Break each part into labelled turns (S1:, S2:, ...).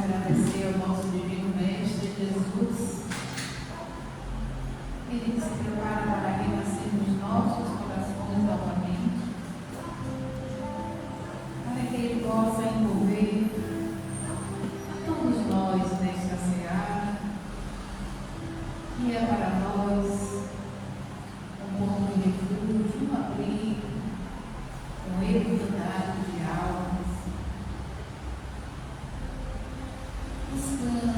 S1: agradecer ao nosso Divino Mestre Jesus. Ele que se prepara para renascer nos nossos corações novamente, para que Ele possa envolver a todos nós nesta seara, que é para nós um ponto de refúgio, um abrigo, um equilíbrio de almas, buscando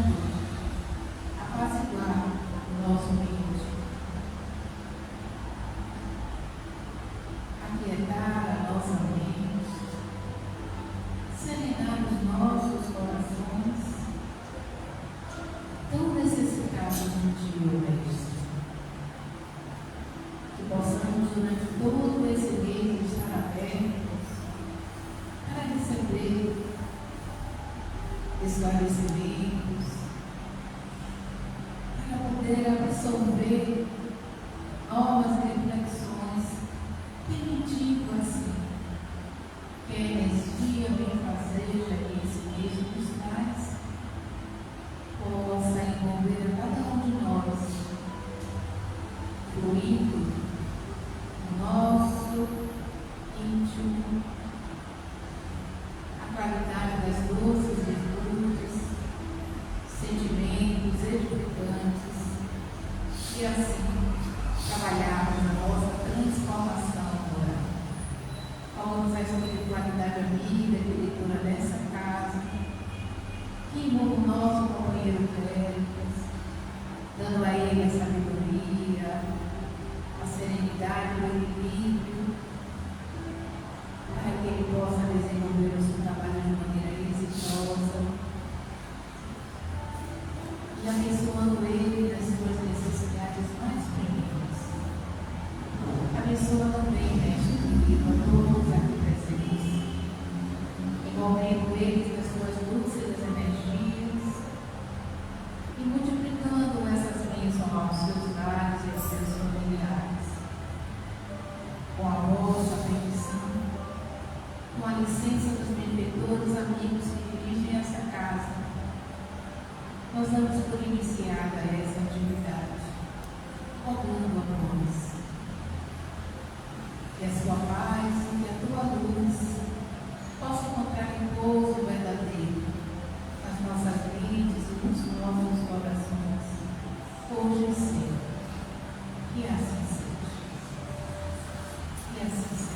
S1: apaziguar o nosso mente, aquietar a nossa mente, serenar os nossos corações, tão necessitados de Ti, Mestre. Que possamos, durante todo esse mês, estar abertos para receber esclarecimentos, para poder absorver novas reflexões, permitindo assim que a energia benfazeja que esse mês nos traz possa envolver a cada um de nós, fluindo no nosso íntimo a qualidade das luzes e virtudes, sentimentos edificantes, e assim trabalharmos na nossa transformação moral. Falamos a espiritualidade amiga, diretora dessa casa, que envolve o nosso companheiro Cléricos, dando a ele a sabedoria, a serenidade, o equilíbrio, para que ele possa desenvolver o seu trabalho de maneira exitosa, e abençoando ele nas suas necessidades mais pequenas. Abençoa também, Mestre querido, a todos aqui presentes, envolvendo eles nas suas lúcidas energias e multiplicando essas bênçãos aos seus lares e aos seus familiares, com a vossa bendição, com a licença dos benfeitores amigos que dirigem essa casa. Nós damos por iniciada essa atividade, rogando a nós que a sua paz e a tua luz possam encontrar repouso verdadeiro nas nossas mentes e nos nossos corações, hoje e sempre. Que assim seja. Que assim seja.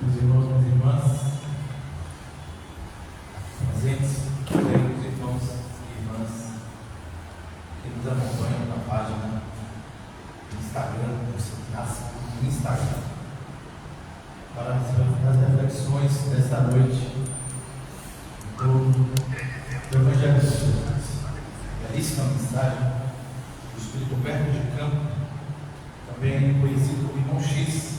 S2: Meus irmãos, minhas irmãs, presentes, colegas, irmãos e irmãs que nos acompanham na página do Instagram, no Instagram, para as reflexões desta noite do Evangelho de Jesus. Belíssima mensagem do Espírito Roberto de Campo, também conhecido como Irmão X.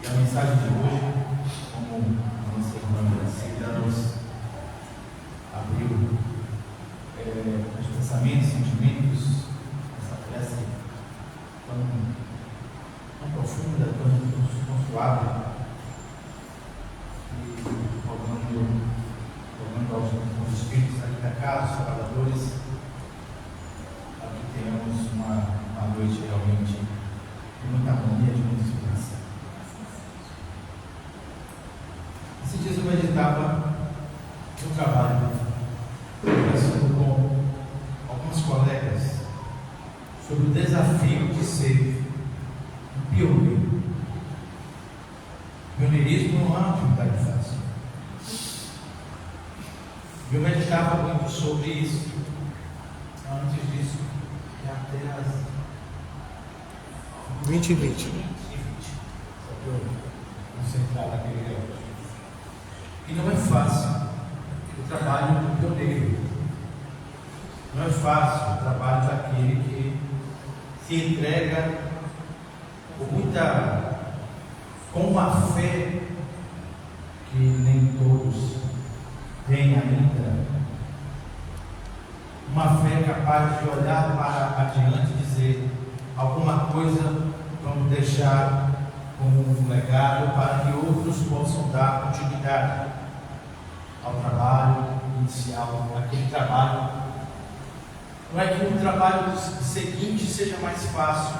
S2: E a mensagem de hoje, como a nossa irmã Brasília nos abriu os pensamentos, sentimentos, essa prece tão profunda, tão suave, e rogando aos espíritos aqui da casa, os trabalhadores, para que tenhamos uma noite realmente de muita harmonia, de muita inspiração. Esses dias eu meditava no trabalho, conversando com alguns colegas sobre o desafio de ser um pioneiro. Pioneirismo não é uma atividade fácil. Eu meditava muito sobre isso. Antes disso, até as
S3: 2020.
S2: Só para eu concentrar naquele relógio. E não é fácil o trabalho do pioneiro. Não é fácil o trabalho daquele que se entrega com muita com uma fé que nem todos têm ainda, uma fé capaz de olhar para adiante e dizer: alguma coisa vamos deixar como um legado para que outros possam dar continuidade ao trabalho inicial, aquele trabalho. Não é que o trabalho seguinte seja mais fácil,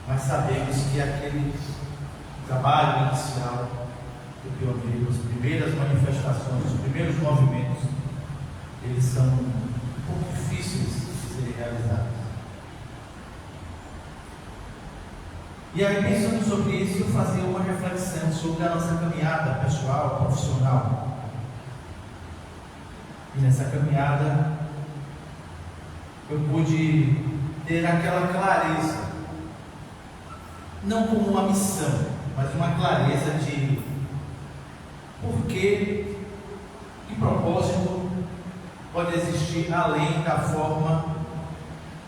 S2: mas sabemos que aquele trabalho inicial do pioneiro, as primeiras manifestações, os primeiros movimentos, eles são um pouco difíceis de serem realizados. E aí, pensando sobre isso, eu fazia uma reflexão sobre a nossa caminhada pessoal, profissional. E nessa caminhada eu pude ter aquela clareza, não como uma missão, mas uma clareza de porquê e propósito pode existir além da forma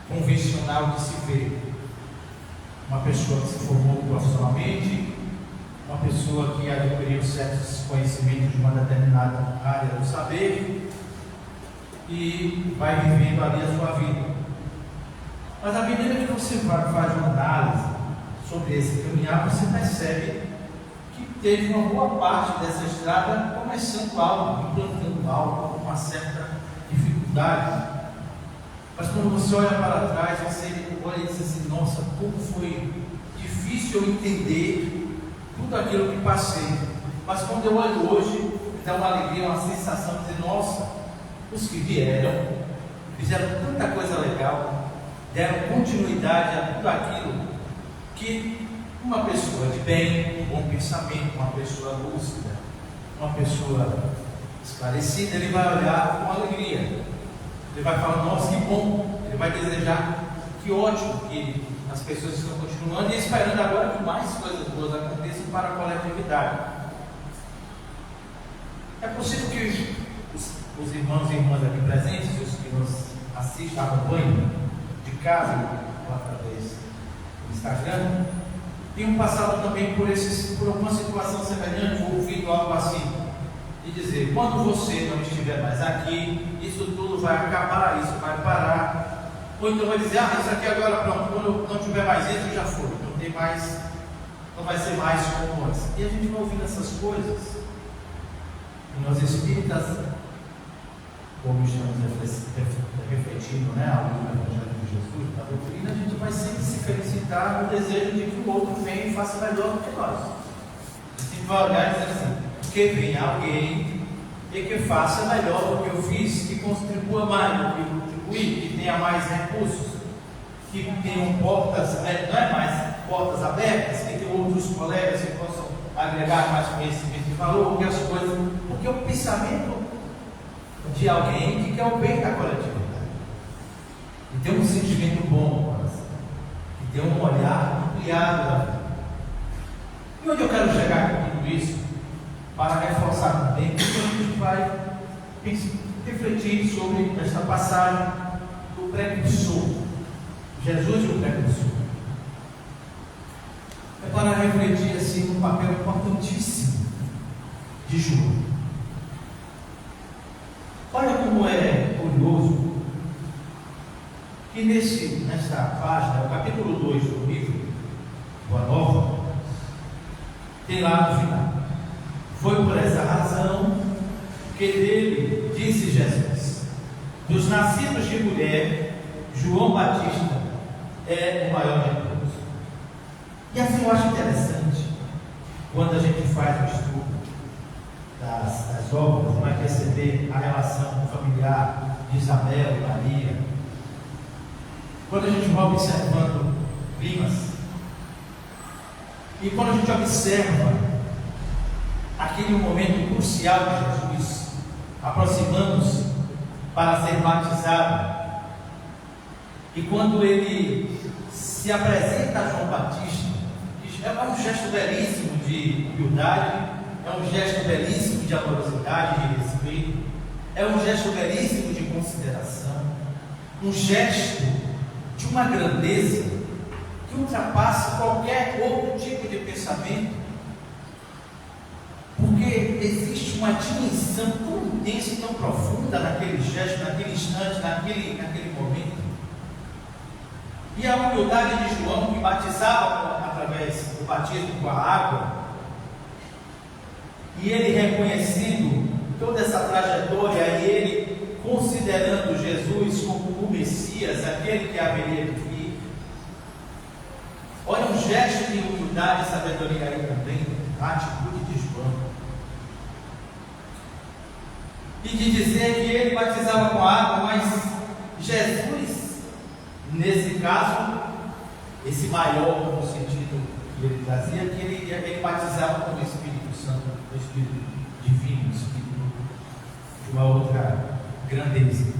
S2: convencional de se ver. Uma pessoa que se formou profissionalmente, uma pessoa que adquiriu certos conhecimentos de uma determinada área do saber e vai vivendo ali a sua vida. Mas à medida que você faz uma análise sobre esse caminhar, você percebe que teve uma boa parte dessa estrada começando algo, implantando algo com uma certa dificuldade. Mas quando você olha para trás, você olha e diz assim: nossa, como foi difícil eu entender tudo aquilo que passei. Mas quando eu olho hoje, dá uma alegria, uma sensação de dizer: nossa, os que vieram, fizeram tanta coisa legal, deram continuidade a tudo aquilo que uma pessoa de bem, um bom pensamento, uma pessoa lúcida, uma pessoa esclarecida, ele vai olhar com alegria. Ele vai falar: nossa, que bom. Ele vai desejar: que ótimo que as pessoas estão continuando e esperando agora que mais coisas boas aconteçam para a coletividade. É possível que os irmãos e irmãs aqui presentes, os que nos assistem, acompanham de casa ou através do Instagram, tenham passado também por alguma situação semelhante, ou ouvido algo assim, e dizer: quando você não estiver mais aqui, isso tudo vai acabar, isso vai parar. Ou então vai dizer: isso aqui agora pronto, quando não tiver mais isso, já foi, não tem mais, não vai ser mais como antes. E a gente vai ouvindo essas coisas, e nós espíritas, como estamos refletindo, ao Evangelho de Jesus, na doutrina, a gente vai sempre se felicitar no desejo de que o outro venha e faça melhor do que nós. A gente vai olhar e dizer assim: que venha alguém e que faça melhor do que eu fiz, que contribua mais do que eu contribuí, que tenha mais recursos, que tenham portas, não é mais portas abertas, que tenham outros colegas que possam agregar mais conhecimento e valor, que as coisas, porque o pensamento de alguém que quer o bem da coletividade, e tem um sentimento bom no coração, e tem um olhar ampliado da vida. E onde eu quero chegar com tudo isso? Para reforçar também, porque a gente vai refletir sobre esta passagem do precursor, Jesus e o precursor. É para refletir assim no papel importantíssimo de João. Olha como é curioso que nesta página, o capítulo 2 do livro Boa Nova, tem lá no final: foi por essa razão que dele disse Jesus: dos nascidos de mulher, João Batista é o maior de todos. E assim eu acho interessante, quando a gente faz o estudo das obras, vai perceber a relação familiar de Isabel e Maria. Quando a gente vai observando climas, e quando a gente observa aquele momento crucial de Jesus aproximando-se para ser batizado, e quando ele se apresenta a João Batista, é um gesto belíssimo de humildade, é um gesto belíssimo de amorosidade, de respeito, é um gesto belíssimo de consideração, um gesto de uma grandeza que ultrapassa qualquer outro tipo de pensamento existe uma dimensão tão intensa e tão profunda naquele gesto, naquele instante, naquele momento. E a humildade de João, que batizava através do batismo com a água, e ele reconhecendo toda essa trajetória, e ele considerando Jesus como o Messias, aquele que haveria de vir. Olha um gesto de humildade e sabedoria aí também, a atitude de João. E de dizer que ele batizava com água, mas Jesus, nesse caso, esse maior no sentido que ele trazia, que ele batizava com o Espírito Santo, o Espírito Divino, o Espírito de uma outra grandeza.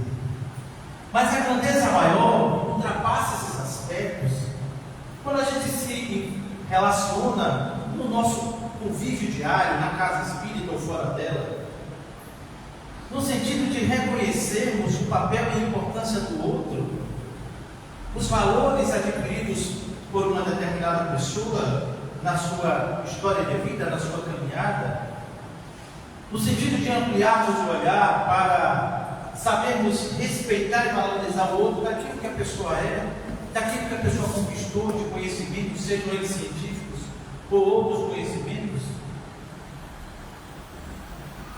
S2: Mas a grandeza maior ultrapassa esses aspectos quando a gente se relaciona no nosso convívio diário, na casa espírita ou fora dela, no sentido de reconhecermos o papel e a importância do outro, os valores adquiridos por uma determinada pessoa na sua história de vida, na sua caminhada, no sentido de ampliarmos o olhar para sabermos respeitar e valorizar o outro daquilo que a pessoa é, daquilo que a pessoa conquistou de conhecimentos, sejam eles científicos ou outros conhecimentos.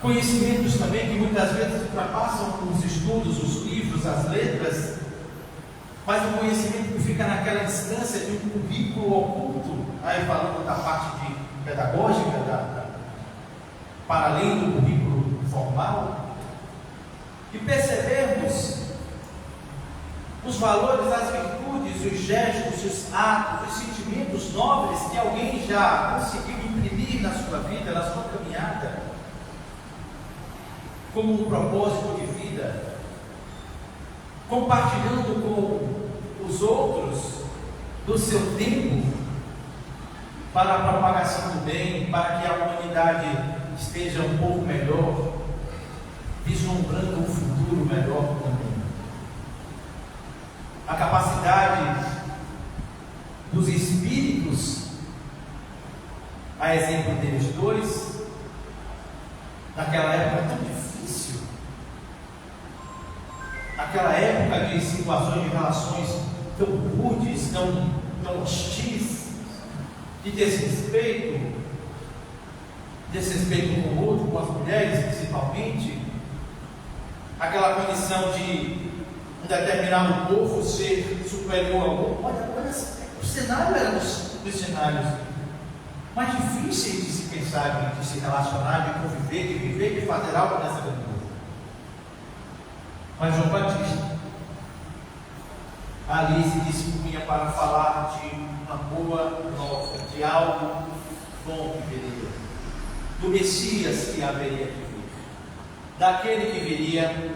S2: Conhecimentos também que muitas vezes ultrapassam os estudos, os livros, as letras, mas o conhecimento que fica naquela instância de um currículo oculto, aí falando da parte de pedagógica, para além do currículo formal, e percebermos os valores, as virtudes, os gestos, os atos, os sentimentos nobres que alguém já conseguiu imprimir na sua vida, na sua caminhada, como um propósito de vida, compartilhando com os outros do seu tempo para a propagação do bem, para que a humanidade esteja um pouco melhor, vislumbrando um futuro melhor também. A capacidade dos espíritos, a exemplo deles dois, naquela época tão difícil, naquela época de situações de relações tão rudes, tão hostis, de desrespeito com o outro, com as mulheres principalmente, aquela condição de um determinado povo ser superior ao outro. Olha, o cenário era dos cenários mais difíceis de se pensar, de se relacionar, de conviver, de viver, de fazer algo nessa grandeza. Mas João Batista ali se dispunha para falar de uma boa nova, de algo bom que viria, do Messias que haveria de vir, daquele que viria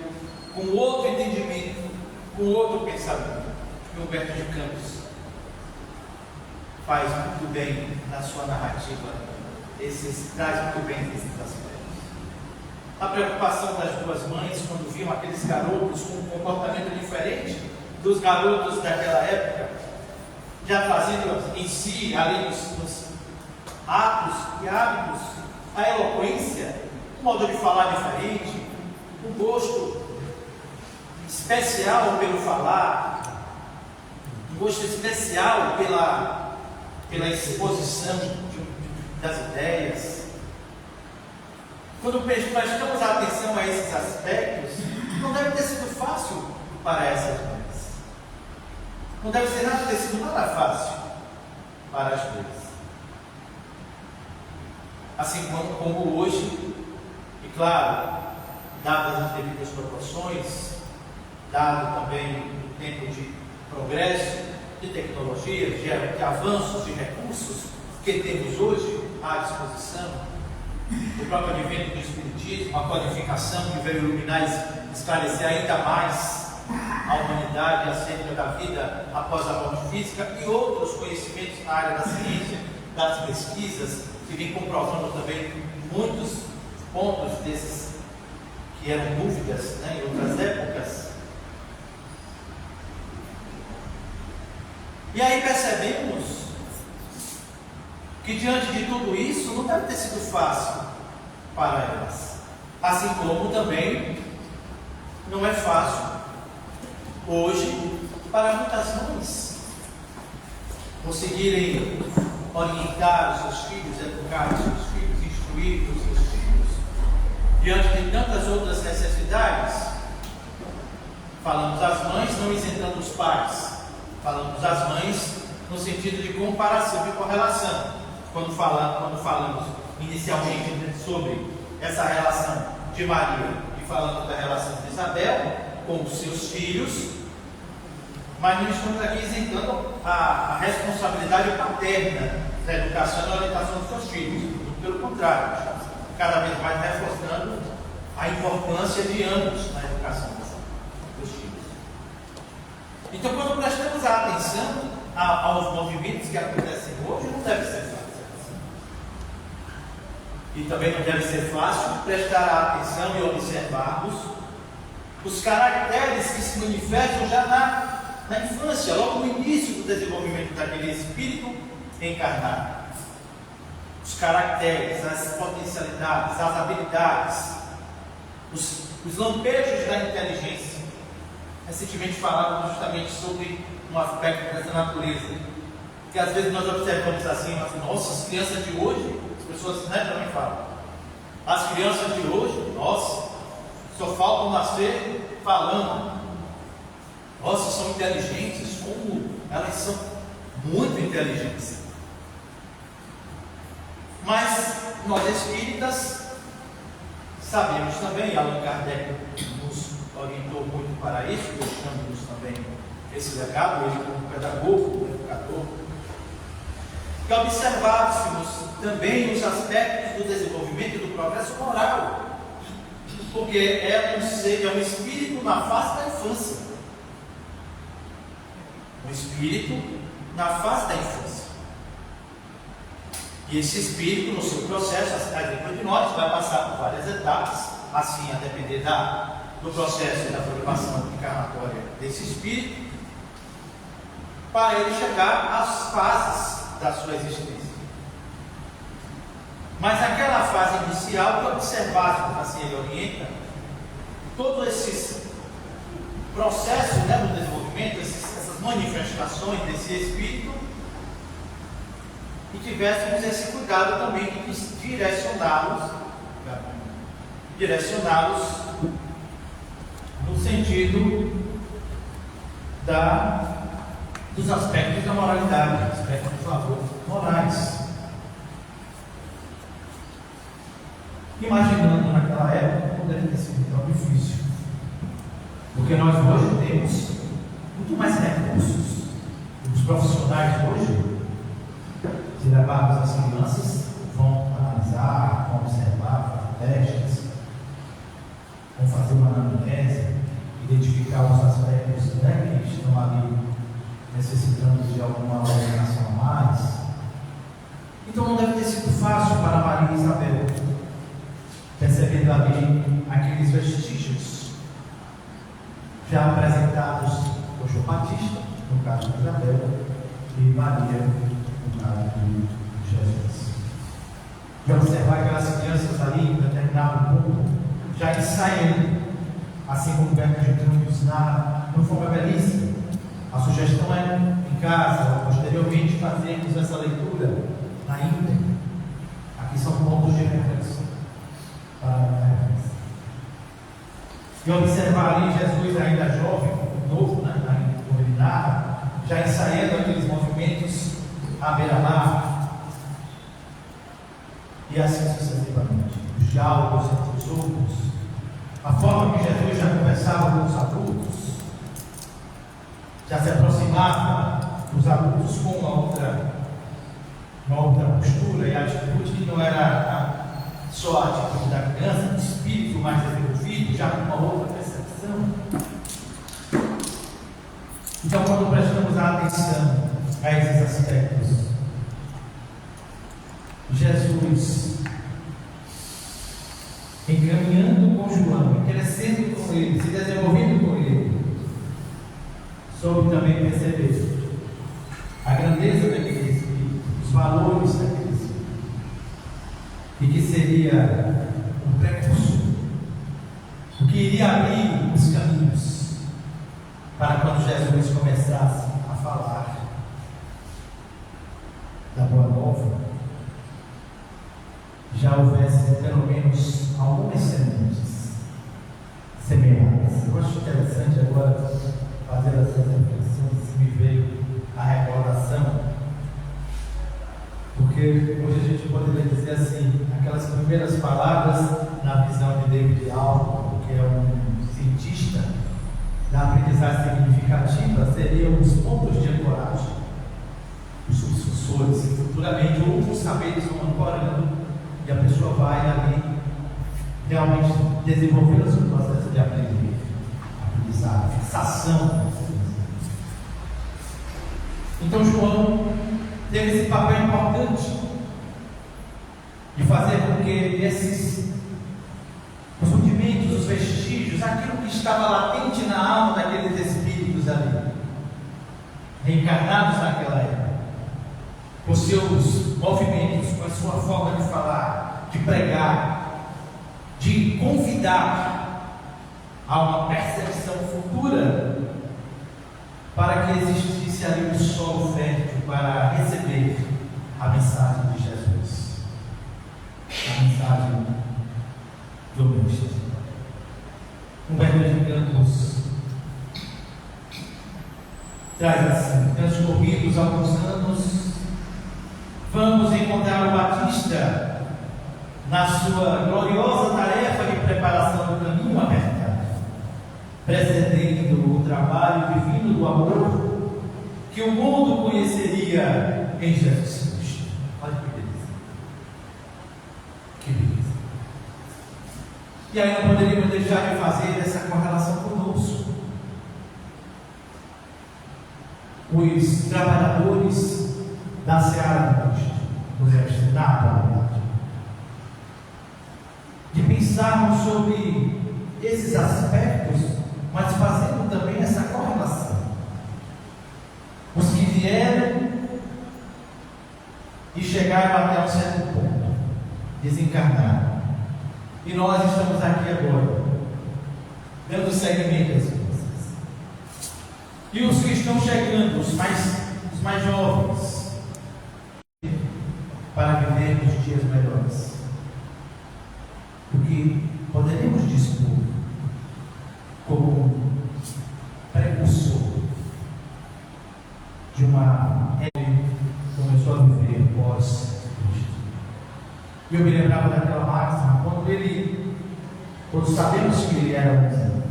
S2: com outro entendimento, com outro pensamento. E Humberto de Campos faz muito bem na sua narrativa, traz muito bem esses aspectos. A preocupação das duas mães quando viam aqueles garotos com um comportamento diferente dos garotos daquela época, já trazendo em si, ali nos atos e hábitos, a eloquência, um modo de falar diferente, um gosto especial pelo falar, um gosto especial pela exposição das ideias. Quando prestamos atenção a esses aspectos, não deve ter sido fácil para essas mães. Não deve ter sido nada fácil para as duas. Assim como hoje, e claro, dadas as devidas proporções, dado também o tempo de progresso, de tecnologia, de avanços, de recursos que temos hoje à disposição, o próprio advento do Espiritismo, a codificação que veio iluminar e esclarecer ainda mais a humanidade acerca da vida após a morte física, e outros conhecimentos na área da ciência, das pesquisas, que vem comprovando também muitos pontos desses que eram dúvidas, né, em outras épocas. E aí percebemos que diante de tudo isso não deve ter sido fácil
S3: para elas. Assim como também não é fácil hoje para muitas mães conseguirem orientar os seus filhos, educar os seus filhos, instruir os seus filhos diante de tantas outras necessidades. Falamos das mães, não isentando os pais. Falamos das mães no sentido de comparação e correlação. Quando falamos inicialmente sobre essa relação de Maria e falando da relação de Isabel com os seus filhos, mas não estamos aqui isentando a responsabilidade paterna da educação e da orientação dos seus filhos. Pelo contrário, estamos cada vez mais reforçando a importância de ambos na educação dos filhos. Então, quando prestamos a atenção aos movimentos que acontecem hoje, não deve ser fácil. E também não deve ser fácil prestar atenção e observarmos os caracteres que se manifestam já na infância, logo no início do desenvolvimento daquele espírito encarnado. Os caracteres, as potencialidades, as habilidades, os lampejos da inteligência. Recentemente falávamos justamente sobre um aspecto dessa natureza, que às vezes nós observamos assim, nossa, as crianças de hoje, as pessoas também falam, as crianças de hoje, nossa, só faltam nascer falando, nossa, são inteligentes, como elas são muito inteligentes. Mas nós espíritas sabemos também, Allan Kardec nos orientou muito para isso, deixando-nos também esse legado, ele como pedagogo, educador, que observássemos também os aspectos do desenvolvimento e do progresso moral, porque é um espírito na fase da infância. Um espírito na fase da infância. E esse espírito, no seu processo, depois de nós, vai passar por várias etapas, assim, a depender do processo e da formação encarnatória desse espírito, para ele chegar às fases da sua existência. Mas naquela fase inicial, que observássemos, assim ele orienta, todos esses processos do desenvolvimento, essas manifestações desse espírito, e tivéssemos esse cuidado também de direcioná-los no sentido dos aspectos da moralidade, aspectos dos valores morais. Imaginando naquela época, poderia ter sido tão difícil, porque nós hoje temos muito mais recursos. Os profissionais hoje, se levarmos as crianças, vão analisar, vão observar, fazer testes, vão fazer uma anamnese, identificar os aspectos que estão ali necessitando de alguma orientação a mais. Então não deve ter sido fácil para Maria e Isabel, percebendo ali aqueles vestígios já apresentados por João Batista, no caso de Isabel, e Maria, no caso de Jesus. De observar aquelas crianças ali em determinado ponto, já ensaiando, assim como o Beto de Campos não foi uma belíssima. A sugestão é, em casa, posteriormente, fazermos essa leitura na íntegra. Aqui são pontos de referência para a referência. E observar ali Jesus ainda jovem, novo, como ele narra, já ensaiando aqueles movimentos à beira-mar, e assim sucessivamente. Os diálogos entre os outros, a forma que Jesus já conversava com os adultos, já se aproximava dos adultos com uma outra postura e atitude que não era só a atitude da criança, do espírito mais desenvolvido, já com uma outra percepção. Então, quando prestamos atenção a esses aspectos, Jesus encaminhando com João, crescendo com ele, se desenvolvendo com ele, soube também perceber a grandeza daquele espírito, os valores daquele espírito, e que seria precursor, o que iria abrir os caminhos para quando Jesus começasse a falar da Boa Nova, já houvesse pelo menos algumas sementes semeadas. Eu acho interessante agora fazer essas reflexões, me veio a recordação, porque hoje a gente poderia dizer assim, aquelas primeiras palavras na visão de David Allen, que é um cientista da aprendizagem significativa, seriam os pontos de ancoragem, os sucessores, que futuramente outros saberes vão ancorando e a pessoa vai ali realmente desenvolver o seu processo de aprender, aprendizagem, fixação. Então João teve esse papel importante de fazer com que os rudimentos, os vestígios, aquilo que estava latente na alma daqueles espíritos ali, reencarnados naquela época, com seus movimentos, com a sua forma de falar, de pregar, de convidar a uma percepção futura, para que existisse ali um solo fértil para receber a mensagem de Jesus, a mensagem do Mestre. Humberto de Campos traz assim: transcorridos alguns anos, vamos encontrar o Batista na sua gloriosa tarefa de preparação do caminho à verdade, precedendo o trabalho divino do amor que o mundo conheceria em Jesus Cristo. Olha que beleza! Que beleza! E aí não poderíamos deixar de fazer essa correlação conosco. Os trabalhadores da seara do Cristo, do Mestre, da atualidade, de pensarmos sobre esses aspectos, mas fazendo também essa correlação. Os que vieram e chegaram até um certo ponto, desencarnaram, e nós estamos aqui agora, dando seguimento às coisas. E os que estão chegando, os mais jovens, para vivermos dias melhores, porque poderemos dispor como um precursor de uma ele começou a viver pós-Cristo. E eu me lembrava daquela máxima, quando sabemos que ele era um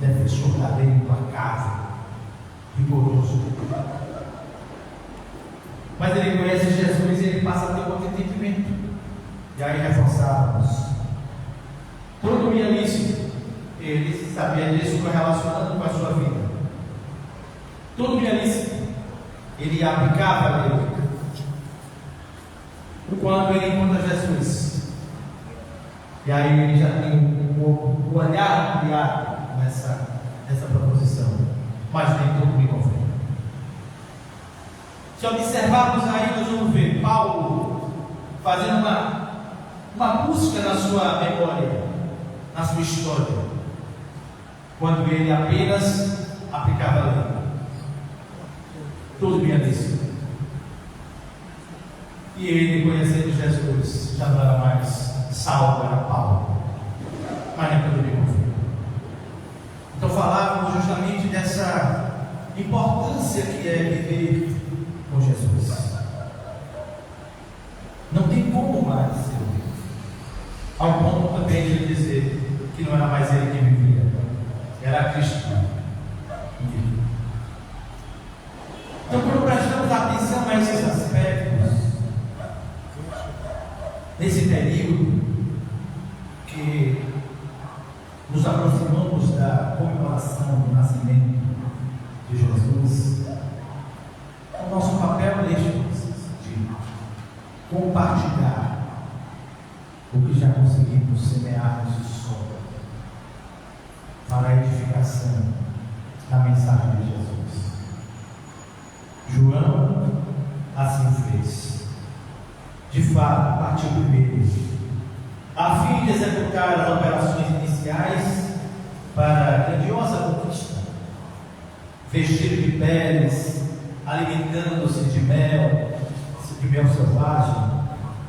S3: defensor da lei implacável, rigoroso, mas ele conhece Jesus e ele passa a ter outro entendimento. E aí reforçávamos todo o ilícito, ele sabia disso correlacionando com a sua vida. Todo o ilícito ele aplicava a lei. Quando ele encontra Jesus, e aí ele já tem o olhar ampliado nessa proposição, mas nem tudo me convém. Se observarmos aí, nós vamos ver Paulo fazendo uma busca na sua memória, na sua história, quando ele apenas aplicava a lei. Tudo bem disse. E ele, conhecendo Jesus, já não era mais Saulo, era Paulo, mas nem tudo bem convém. Então falávamos justamente dessa importância que é viver com Jesus. Não tem como mais ser. Ao ponto também de ele dizer que não era mais ele que vivia, era Cristo. Então, quando prestamos atenção a esses aspectos, nesse período que nos aproximamos da comemoração do nascimento de Jesus, o nosso papel neste de compartilhar o que já conseguimos semear nesse solo para a edificação da mensagem de Jesus. João assim fez. De fato, partiu primeiro a fim de executar as operações iniciais para a grandiosa conquista, vestido de peles, alimentando-se de mel selvagem,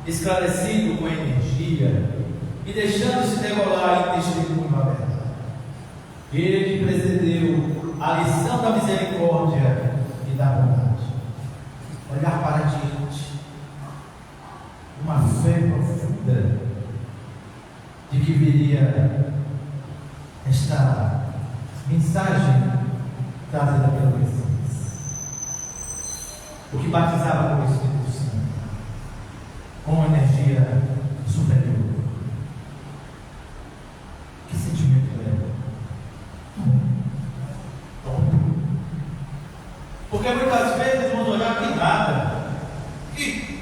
S3: esclarecido com energia e deixando-se degolar em testemunho à verdade. Ele que precedeu a lição da misericórdia e da bondade. Olhar para diante, uma fé profunda de que viria esta mensagem trazida pelo Messias, o que batizava com o Espírito Santo, com energia superior. Que sentimento é? Porque muitas vezes vamos olhar que nada e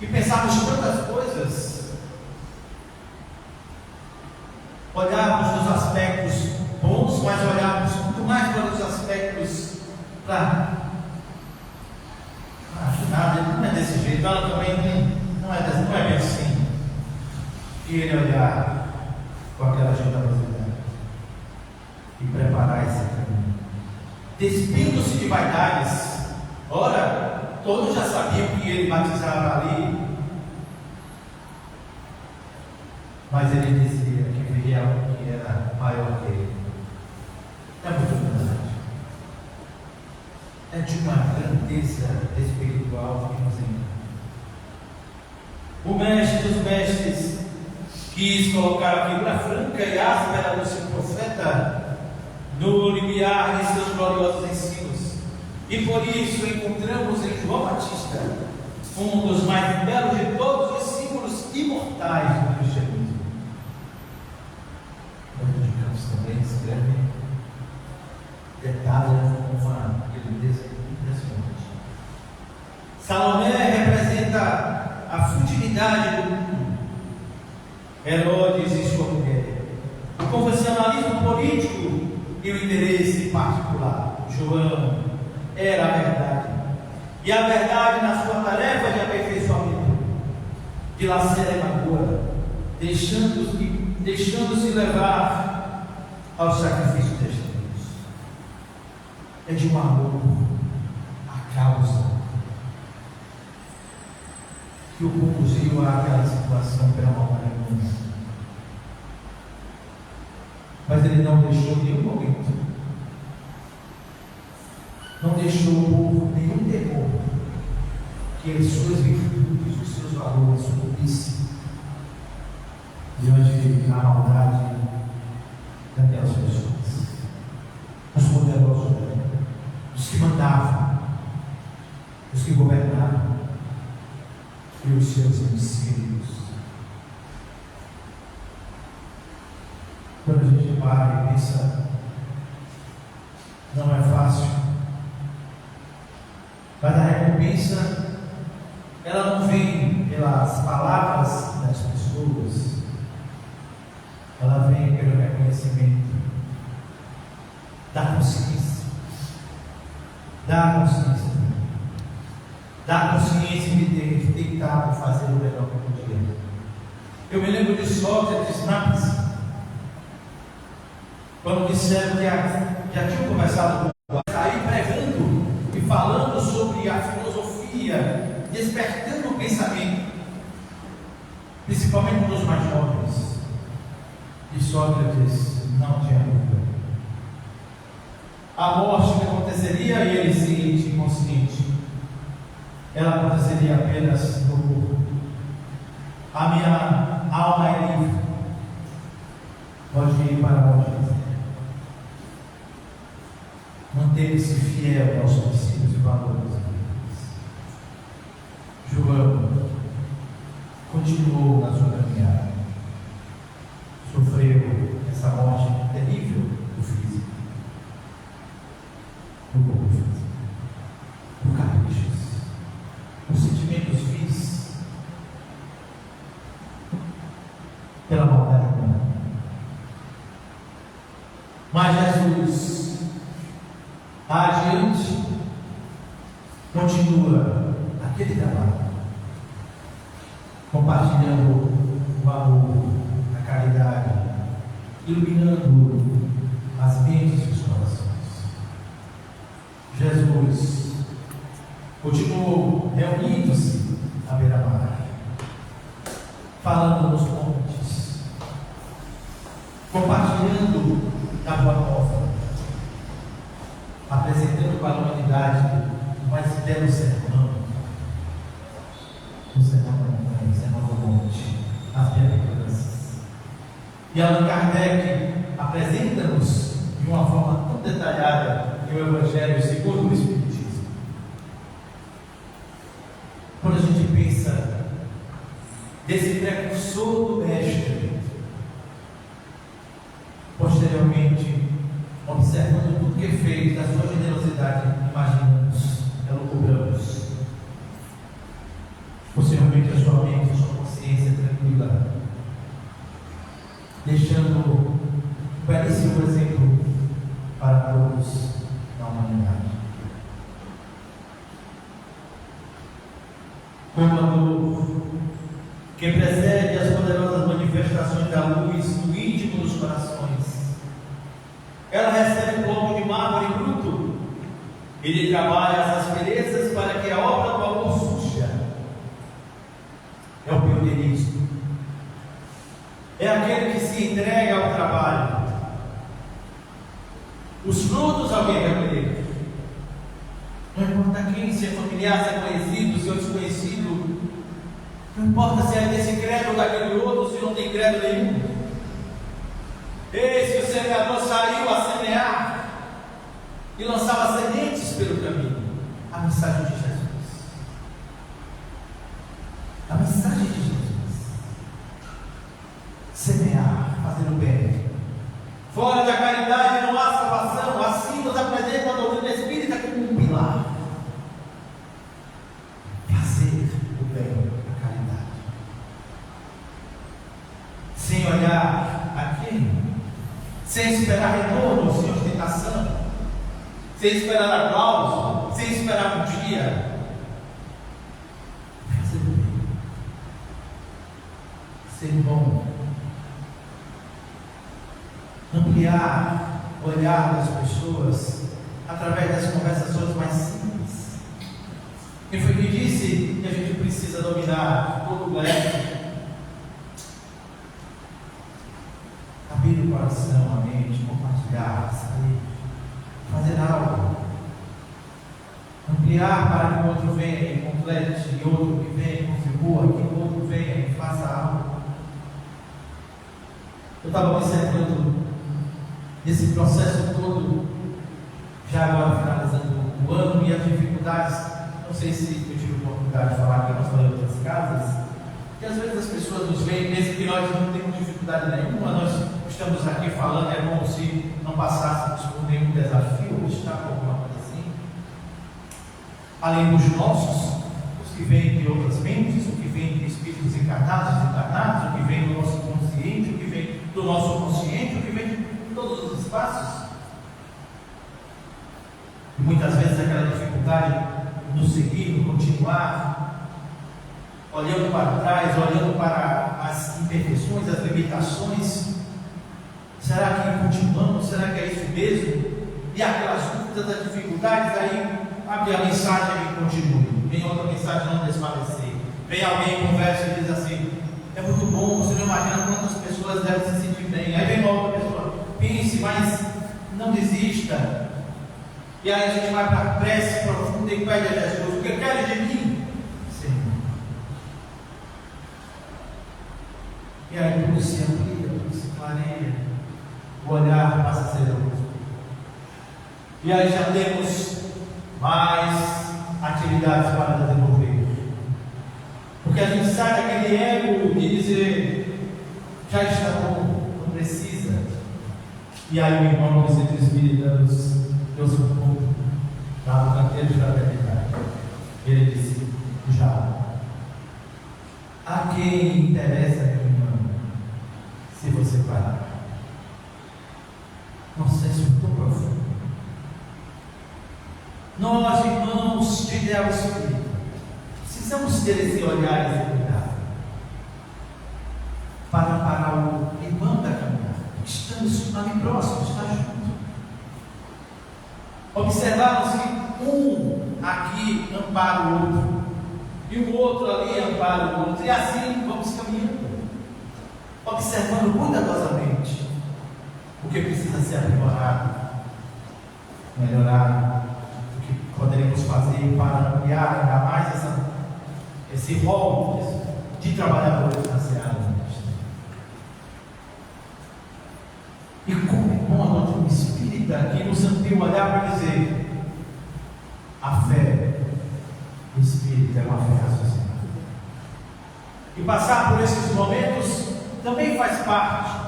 S3: pensarmos tantas coisas, olharmos os aspectos bons, mas olharmos muito mais para os aspectos para nada, não é desse jeito, ela também não é bem assim. E ele olhar com aquela generosidade e preparar esse caminho, despindo-se de vaidades. Ora, todos já sabiam que ele batizava ali, mas ele dizia que viria algo que era maior que ele. É muito verdade. É de uma grandeza espiritual que nos engana. O mestre dos mestres quis colocar a figura franca e áspera do seu profeta no limiar de seus gloriosos ensinos, e por isso encontramos em João Batista um dos mais belos de todos os símbolos imortais do cristianismo. Roberto de Campos também escreve, detalha com uma beleza impressionante. Salomé representa a futilidade do mundo, Herodes e sua mulher, o confessionalismo político e o interesse particular. João era a verdade, e a verdade na sua tarefa de aperfeiçoamento, dilacerando, deixando-se levar ao sacrifício de Deus. É de um amor à causa que o conduziu àquela situação pela maldade humana. Mas ele não deixou nenhum momento, não deixou por nenhum temor que as suas virtudes, os seus valores sucumbissem diante da maldade daquelas pessoas, os poderosos, os que mandavam, os que governavam e os seus discípulos. Quando a gente para e pensa, não é fácil, mas a recompensa, ela não vem pelas palavras das pessoas, ela vem pelo reconhecimento da consciência, de ter tentado fazer o melhor que podia. Eu me lembro de Sócrates na prisão, quando disseram que já tinham começado a sair pregando e falando sobre a filosofia, despertando o pensamento, principalmente dos mais jovens. E Sócrates não tinha dúvida. A morte que aconteceria, e ele ciente e consciente, ela aconteceria apenas no corpo. A minha alma é livre, pode ir para onde quiser. Manteve-se fiel aos princípios e valores. João continuou na sua caminhada, sofreu essa morte terrível do físico, do corpo físico, por caprichos, por sentimentos vis, pela maldade humana. Mas Jesus, adiante, continua aquele trabalho, compartilhando iluminando as mentes e os corações. Jesus continuou reunindo-se à beira-mar, falando nos montes, compartilhando da boa nova, apresentando para a humanidade o mais belo sermão, o sermão da montanha, o sermão do monte, as bem-aventuranças. E Allan Kardec apresenta-nos de uma forma tão detalhada em o Evangelho segundo o Espiritismo. Quando a gente pensa desse precursor do Mestre, posteriormente, observando tudo que fez, da sua generosidade, imaginamos, elucubramos. Posteriormente, a sua mente, a sua consciência tranquila, deixando um belíssimo exemplo para todos na humanidade. Como a luz que precede as poderosas manifestações da luz no íntimo dos corações, ela recebe um bloco de mármore bruto. Ele trabalha as asperezas para que a obra do amor surja. É o pioneirismo. É aquele que se entrega ao trabalho. Os frutos alguém vai colher. Não importa quem, se é familiar, se é conhecido, se é desconhecido. Não importa se é desse credo ou daquele outro, se não tem credo nenhum. Eis que o semeador saiu a semear e lançava sementes pelo caminho. A mensagem de Jesus. A mensagem de Jesus. Semear, fazer o bem. Fora da caridade não há salvação. Assim nos apresenta a doutrina espírita como um pilar. Fazer o bem, a caridade. Sem olhar a quem? Sem esperar retorno, sem ostentação, sem esperar aplauso, sem esperar um dia. Fazer o bem. Ser bom. Ampliar o olhar das pessoas através das conversações mais simples. Quem foi que disse que a gente precisa dominar todo o leste? Abrir o coração, a mente, compartilhar, sair, fazer algo. Ampliar para que o outro venha e complete, e outro que venha e contribua, que o outro venha e faça algo. Eu estava observando esse processo todo, já agora finalizando o ano, e as dificuldades. Não sei se eu tive a oportunidade de falar que nós falamos em outras casas, que às vezes as pessoas nos veem e pensam que nós não temos dificuldade nenhuma, nós estamos aqui falando, é como se não passássemos por nenhum desafio, obstáculo, alguma coisa assim. Além dos nossos, os que vêm de outras mentes, o que vem de espíritos encarnados, desencarnados, o que vem do nosso consciente, o que vem do nosso consciente, o que vem de todos os espaços. E muitas vezes aquela dificuldade no seguir, no continuar, olhando para trás, olhando para as imperfeições, as limitações. Será que continuamos? Será que é isso mesmo? E aquelas dúvidas, as dificuldades, aí abre a mensagem e continue. Vem outra mensagem, não desfalecer. Vem alguém, conversa e diz assim: é muito bom, você não imagina quantas pessoas devem se sentir bem. Aí vem uma outra pessoa: pense, mas não desista. E aí a gente vai para a prece profunda e pede a Jesus: o que queres de mim, Senhor? E aí tudo se amplia, tudo se clareia, o olhar passa a ser outro. E aí já temos mais atividades para desenvolver, porque a gente sai daquele ego de dizer: já está bom, não precisa. E aí o irmão dos centros espíritas Deus um pouco, lá no canteiro da verdade, ele disse: já. A quem interessa, meu irmão, se você parar? Um senso tão profundo. Nós, irmãos de ideal espírita, precisamos ter esse olhar e esse cuidado para parar o irmão da caminhada. Estamos
S2: Observamos que um aqui ampara o outro, e o outro ali ampara o outro, e assim vamos caminhando, observando cuidadosamente o que precisa ser aprimorado, melhorado, o que poderemos fazer para ampliar ainda mais esse rol de trabalhadores na seara do ministério. E como é bom a doutrina espírita que nos amplia o olhar para dizer: a fé espírita é uma fé raciocinada. E passar por esses momentos também faz parte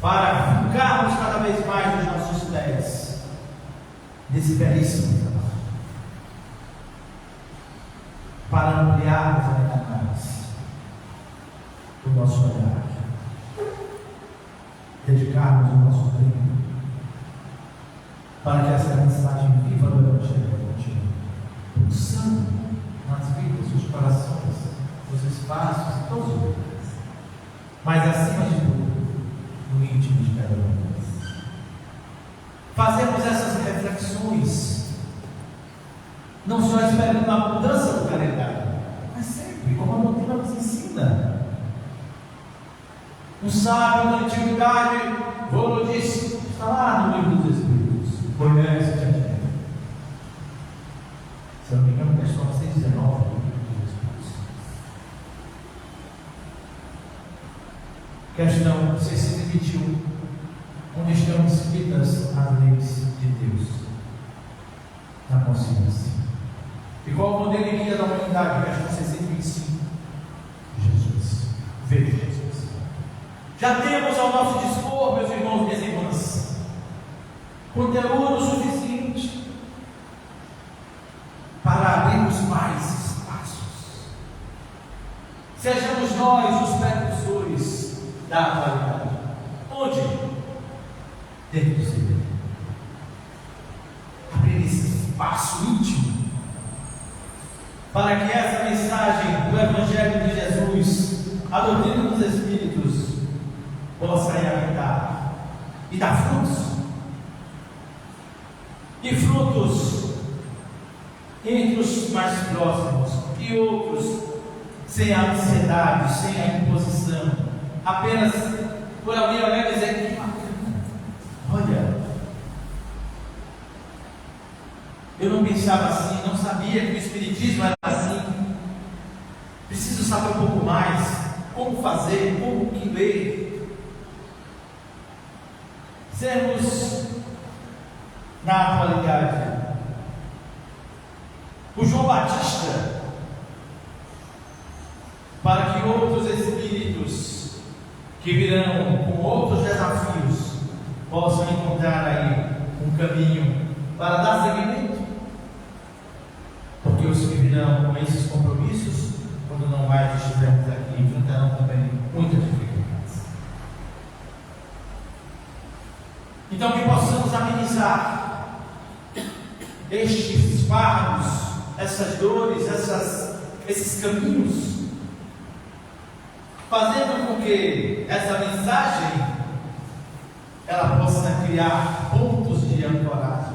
S2: para ficarmos cada vez mais nos nossos pés nesse belíssimo trabalho, para ampliarmos ainda mais o nosso olhar, dedicarmos o nosso tempo para que essa mensagem viva do Evangelho continue pulsando nas vidas, nos corações, nos espaços, em todos os lugares, mas acima de tudo, no íntimo de cada um deles. Fazemos essas reflexões não só esperando a mudança do calendário, mas sempre, como a doutrina nos ensina. Um sábio da antiguidade, Rolo disse, está lá no livro dos Espíritos, Moisés e Tiago. Se eu não me engano, questão 619 do livro dos Espíritos. Questão 621, onde estão escritas as leis de Deus na consciência. E qual o modelo e guia da humanidade? Questão 625. Jesus. Veja Jesus. Já temos ao nosso dispor, meus irmãos e minhas irmãs, conteúdo suficiente para abrirmos mais espaços. Sejamos nós os precursores da atualidade. Onde? Dentro do ser. Abrir esse espaço íntimo para que essa mensagem do Evangelho de Jesus, a doutrina dos Espíritos, possa habitar e dar frutos. E frutos entre os mais próximos e outros sem a ansiedade, sem a imposição, apenas por alguém olhar e dizer: que bacana, olha, eu não pensava assim, não sabia que o Espiritismo era assim, preciso saber um pouco mais, como fazer, como que ler. Sermos, na atualidade, o João Batista, para que outros espíritos que virão com outros desafios possam encontrar aí um caminho para dar seguimento, porque os que virão com esses compromissos, quando não mais estivermos aqui, enfrentarão também muitas dificuldades. Então, que possamos amenizar estes fardos, essas dores, esses caminhos, fazendo com que essa mensagem ela possa criar pontos de ancoragem,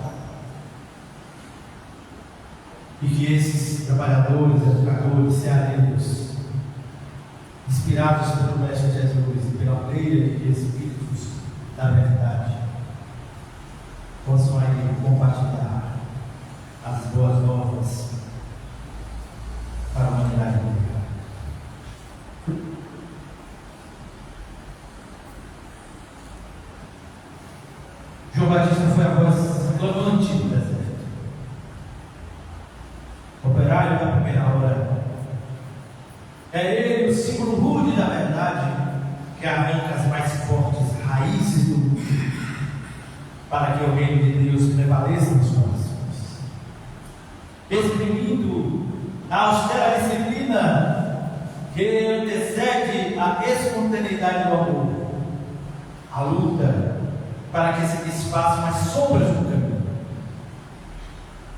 S2: e que esses trabalhadores, educadores, cearenses, inspirados pelo Mestre Jesus e pela pleia de Espíritos da verdade, possam aí compartilhar as boas novas para a humanidade mundial. João Batista foi a voz clamante do deserto, operário da primeira hora. É ele o símbolo rude da verdade que arranca as mais fortes raízes do mundo, para que o reino de Deus prevaleça nos corações, exprimindo a austera disciplina que antecede a espontaneidade do amor, a luta para que se desfaçam as sombras do caminho.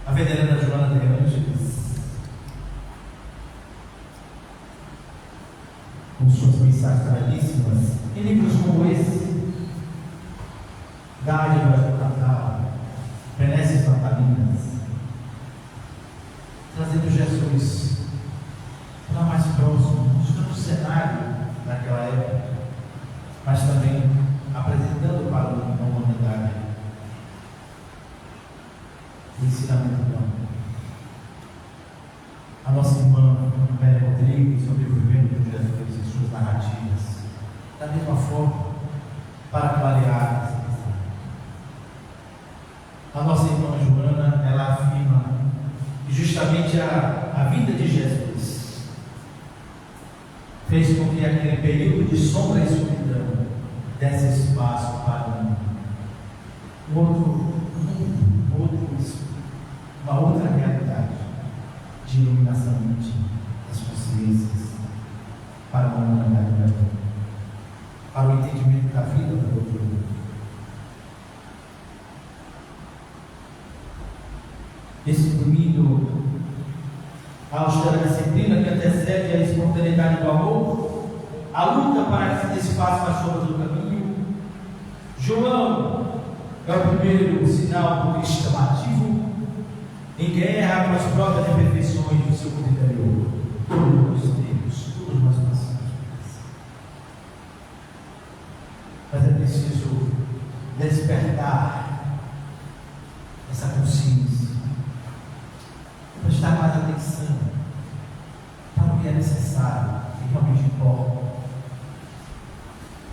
S2: A veneranda Joana de Ângeles, com suas mensagens belíssimas, em livros como esse, Dádivas do Natal, Benesses
S3: Minas, trazendo Jesus para mais próximo, mostrando o cenário daquela época, mas também apresentando para a humanidade o ensinamento bom. A nossa irmã Maria Rodrigues sobrevivendo com Jesus em suas narrativas, da mesma forma, para clarear essa questão. A nossa irmã Joana, ela afirma que justamente a vida de Jesus fez com que aquele período de sombra e escuridão desse espaço para uma outra realidade de iluminação íntima das consciências para uma humanidade melhor, para o entendimento da vida do outro mundo. Esse domingo, a austera disciplina que antecede a espontaneidade do amor, a luta para que se desfaça a sombra do caminho. João é o primeiro sinal do Cristo chamativo, em guerra com as próprias imperfeições do seu mundo interior. Todos nós temos, todos nós passamos. Mas é preciso despertar essa consciência, prestar mais atenção para o que é necessário, o que realmente importa.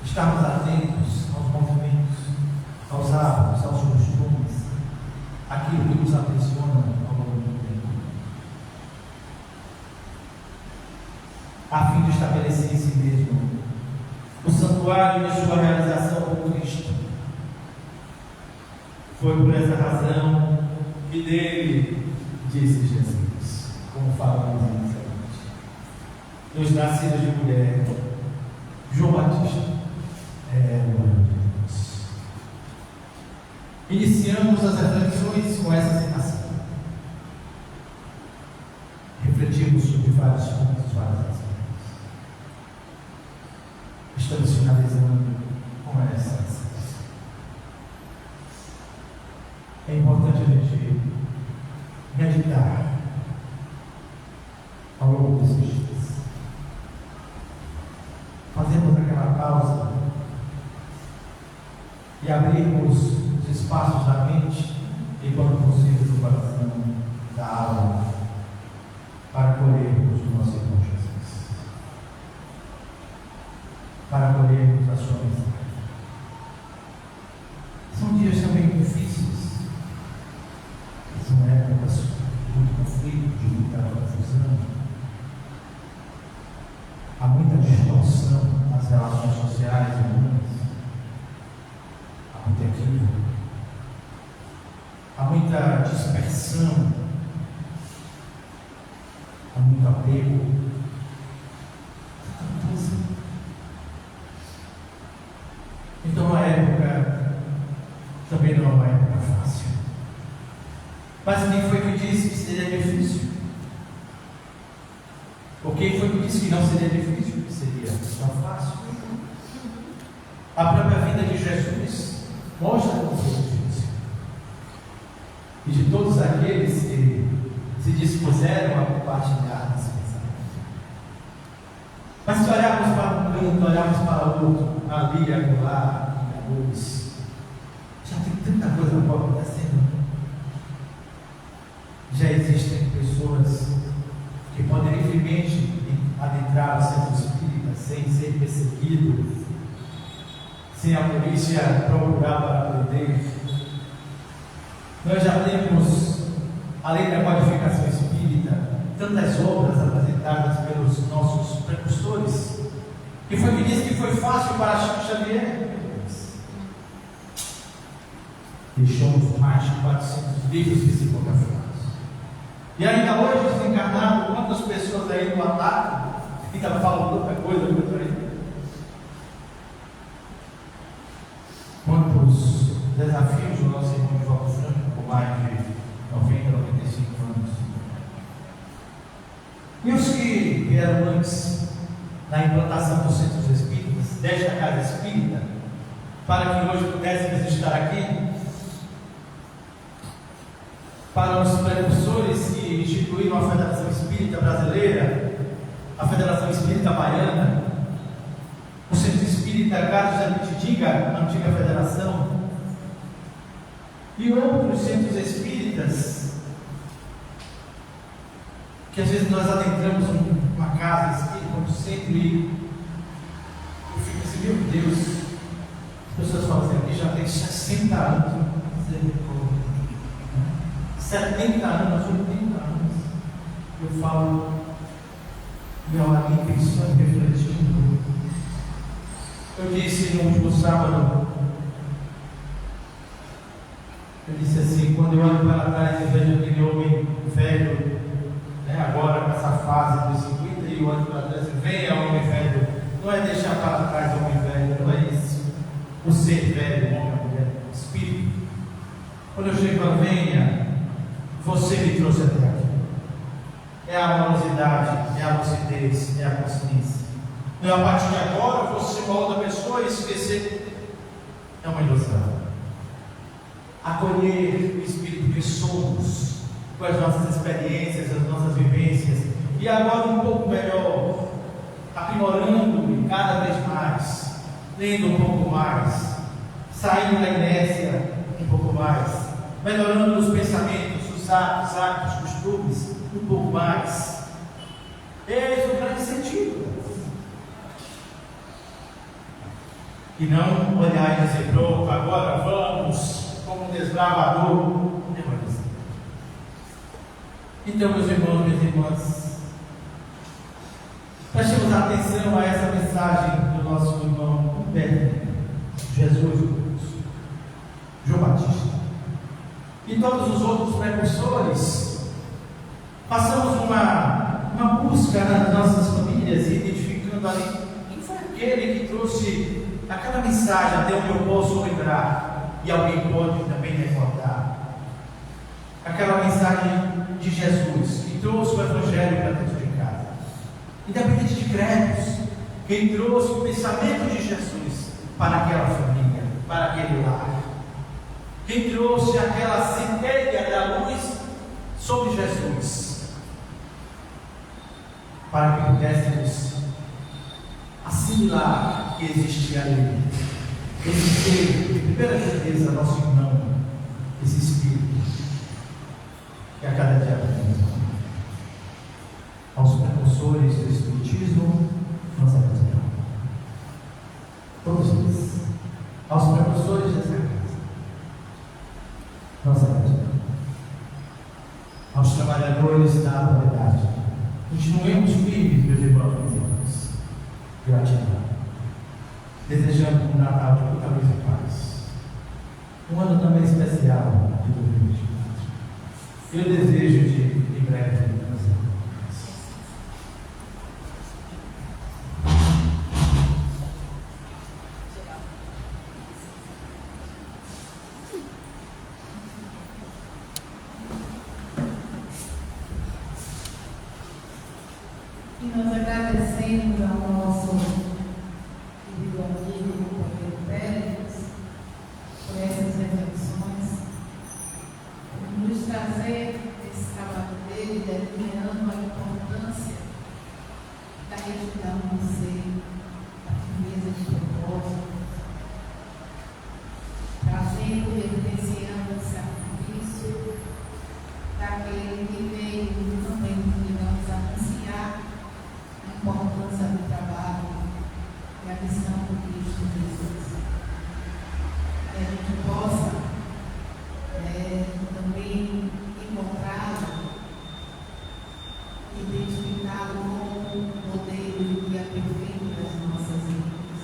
S3: Estarmos atentos aos movimentos, aos hábitos, aos costumes, aquilo que nos aprisiona ao longo do tempo, a fim de estabelecer em si mesmo o santuário de sua realização com Cristo. Foi por essa razão que dele disse Jesus, como falamos inicialmente, dos nascidos de mulher, João Batista é o Filho de Deus. Iniciamos as reflexões com essa citação. Refletimos sobre vários pontos, várias aspectos. Estamos finalizando com essa citação. É importante a gente meditar ao longo desses dias. Fazemos aquela pausa e abrirmos os espaços da mente enquanto possível do coração, da alma, para acolhermos o nosso irmão Jesus, para acolhermos a sua mensagem. São dias também difíceis, são épocas de muito conflito, de muita confusão, há muita distorção nas relações sociais e humanas, há muito equívoco, há muita dispersão, há muito apego, então a época também não é uma época fácil. Mas quem foi que disse que seria difícil? Ou quem foi que disse que não seria difícil, que seria tão fácil? A própria vida de Jesus mostra como foi difícil. E de todos aqueles que se dispuseram a compartilhar esse pensamento. Mas se olharmos para um canto, olharmos para o outro, ali, acolá, a luz, já tem tanta coisa boa acontecendo. Já existem pessoas que podem livremente adentrar o centro espírita sem ser perseguido, sem a polícia procurar para prender. Nós já temos, além da qualificação espírita, tantas obras apresentadas pelos nossos precursores, que foi que disse que foi fácil para Chico Xavier. Deixamos mais de 400 livros psicografados. E ainda hoje, desencarnado, quantas pessoas aí no ataque ainda falam tanta coisa por aí? Quantos desafios o nosso irmão João Franco, com mais de 90, 95 anos. E os que vieram antes, na implantação dos centros espíritas, desta casa espírita, para que hoje pudéssemos estar aqui, para os precursores que instituíram a Federação Espírita Brasileira, a Federação Espírita Baiana, o Centro Espírita Carlos da Pititiga, a antiga federação, e outros centros espíritas, que às vezes nós adentramos uma casa espírita, um centro, e eu fico assim, meu Deus, as pessoas falam assim, aqui já tem 60 anos, 70 anos, 80 anos, eu falo, meu amigo pensando, refletindo. Eu disse no último sábado, eu disse assim, quando eu olho para trás e vejo aquele homem velho, agora com essa fase dos 50, e eu olho para trás e venha homem velho, não é deixar para trás o homem velho, não é isso, o ser velho, o homem velho, o espírito. Quando eu chego e falo, venha, você me trouxe até aqui. É a amorosidade, é a lucidez, é a consciência. Não é a partir de agora você volta a pessoa e esquecer. É uma ilusão. Acolher o espírito que somos, com as nossas experiências, as nossas vivências, e agora um pouco melhor, aprimorando cada vez mais, lendo um pouco mais, saindo da inércia um pouco mais, melhorando os pensamentos, os hábitos, costumes um pouco mais. Eis o grande sentido. E não olhar e dizer, pronto, agora vamos, como um desbravador. Não é assim. Então, meus irmãos, minhas irmãs, prestemos atenção a essa mensagem do nosso irmão Jesus, João Batista, e todos os outros precursores. Passamos uma busca nas nossas famílias, identificando ali quem foi aquele que trouxe aquela mensagem até onde eu posso lembrar, e alguém pode também recordar. Aquela mensagem de Jesus, que trouxe o Evangelho para dentro de casa, independente de credos, quem trouxe o pensamento de Jesus para aquela família, para aquele lar, quem trouxe aquela centelha da luz sobre Jesus, para que pudéssemos assimilar que existia ali, esse ser, de primeira certeza, nosso irmão, esse Espírito, que a cada dia aprende. Aos precursores do Espiritismo, nós apresentamos. Todos eles. Aos precursores dessa casa, nós apresentamos. Aos trabalhadores da atualidade, continuemos firmes, meus irmãos e irmãs. Gratidão. Desejando um Natal de muita luz e paz. Um ano também especial de 2024. Eu desejo de em breve nos encontrarmos.
S1: E nós agradecemos ao nosso querido amigo Pedro Pérez por essas reflexões, por nos trazer esse trabalho dele, delineando a importância da retidão do ser, da firmeza de propósito, trazendo e evidenciando o sacrifício daquele que veio também, digamos, anunciar a importância do trabalho e a missão do Cristo Jesus. Que a gente possa também encontrá-lo, identificá-lo como um modelo de guia perfeito das nossas vidas.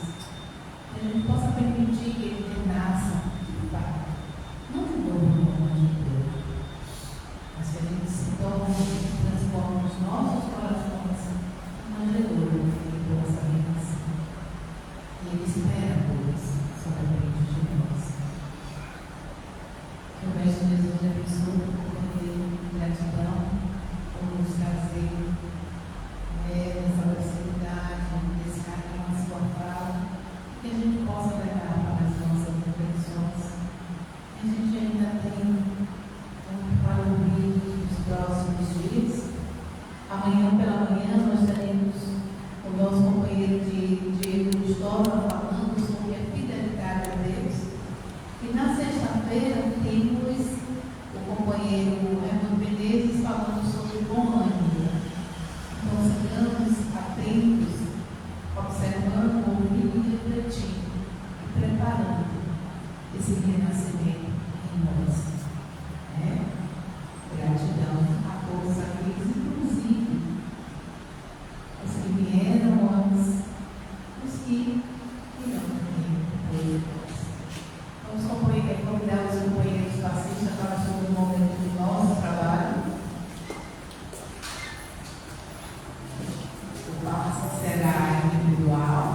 S1: Que a gente possa permitir que ele renasça de fato, não de novo como a gente deu, mas que a gente se torne, transforme os nossos corações em manjedouro da nossa renasção. aleluia para ti, preparando esse renascimento em nós. Gratidão a todos aqueles, inclusive os que vieram antes, os que irão também depois. Vamos convidar os companheiros passistas para o segundo momento do nosso trabalho. O passo será individual.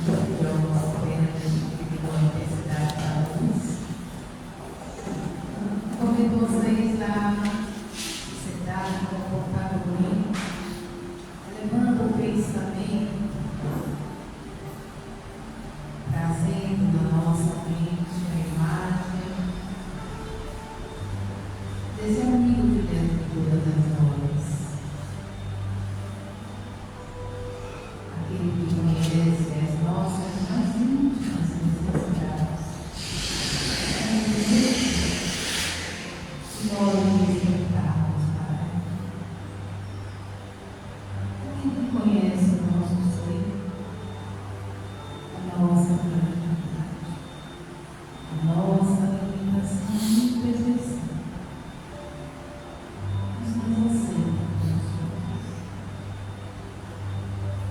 S1: Vamos apenas dividir a intensidade da luz. Convido vocês a se sentarem confortavelmente, levando o pensamento, trazendo na nossa mente a imagem desse amigo de dentro de todas as horas. Aquele que conhece as nossas mais íntimas necessidades. Nós nos respeitarmos, Pai. Aquele que conhece o nosso ser, a nossa fragilidade, a nossa limitação muito excessiva. Mas nos aceita como somos.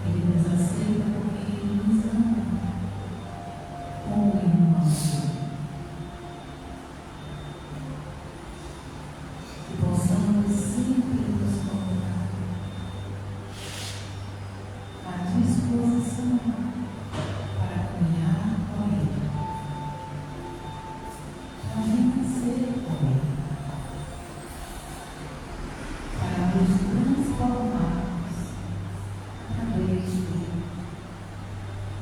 S1: Ele nos aceita porque Ele nos ama como irmãos. Que possamos sempre nos colocar à disposição para caminhar com Ele, para renascer com Ele, para nos transformarmos através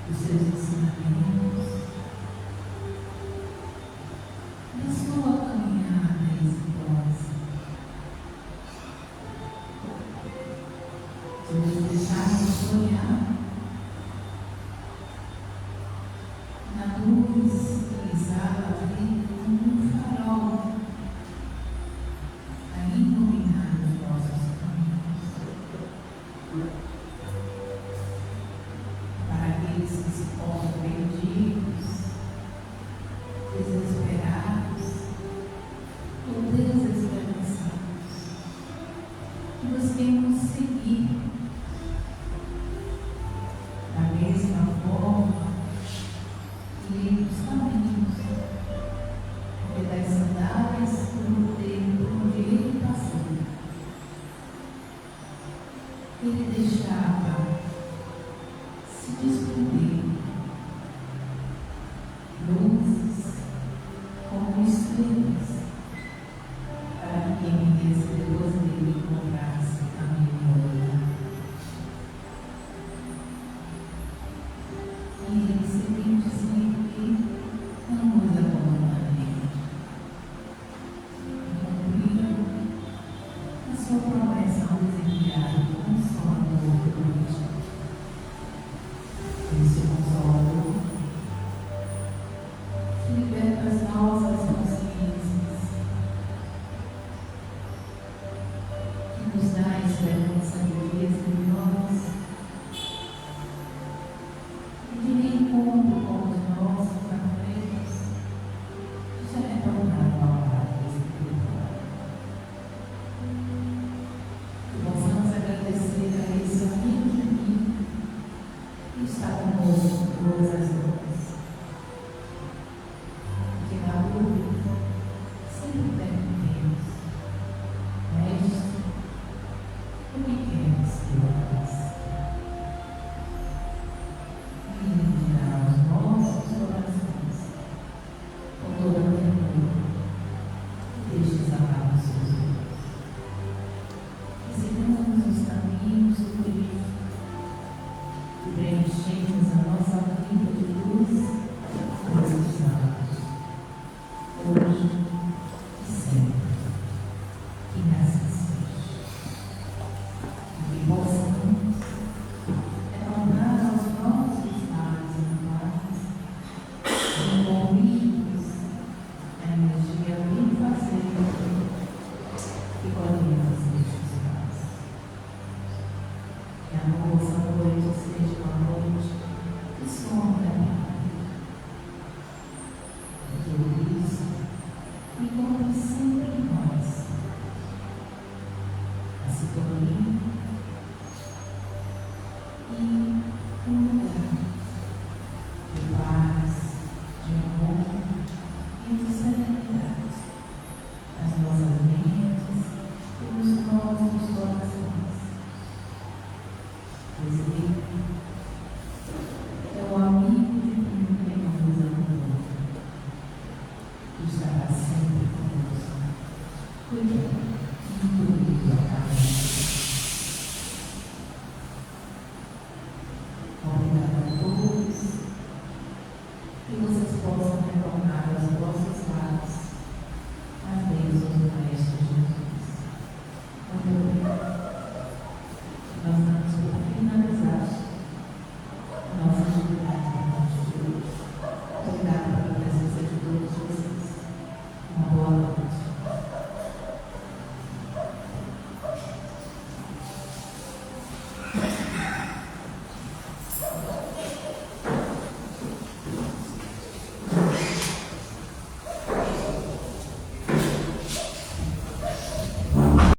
S1: dos seus ensinamentos, da sua caminhada exitosa, de nos deixarmos sonhar na luz que exala a vida como um farol a iluminar os nossos caminhos. Para aqueles que se encontram perdidos, desesperados ou desesperançados, que busquemos seguir da mesma forma e os caminhos, porque das sandálias do tempo onde Ele passou, Ele deixava se descobrir luzes como estrelas para que quem viesse depois dele encontrasse a memória. E Ele sempre dizia que não nos abandonaria. Cumpriram a sua promessa ao nos enviar o Consolador prometido. Esse Consolador que liberta as nossas consciências, que nos dá a esperança de dias melhores, e de reencontro com os nossos afetos, que já retornaram ao lar espiritual. Que possamos agradecer a esse amigo de mim que está conosco todas as horas. Que na dúvida sempre perguntemos: Mestre, o que queres que eu faça? E Ele dirá aos nossos corações, com toda a ternura, e deixe exalar os seus olhos. Que sigamos os caminhos do Cristo, e preenchemos a nossa vida de luz com os santos, hoje e sempre. Que assim seja. E que possamos retornar aos nossos lares atuais, envolvidos na energia benfazeja que colhemos nestes passos. Que a nossa noite seja uma noite e um lugar de paz, de amor e de serenidade nas nossas mentes e nos nossos corações. Esse livro é o amigo divino que nos amou, que estará sempre conosco, cuidando de tudo a cada um. Obrigada a todos, que vocês possam retornar aos vossos lares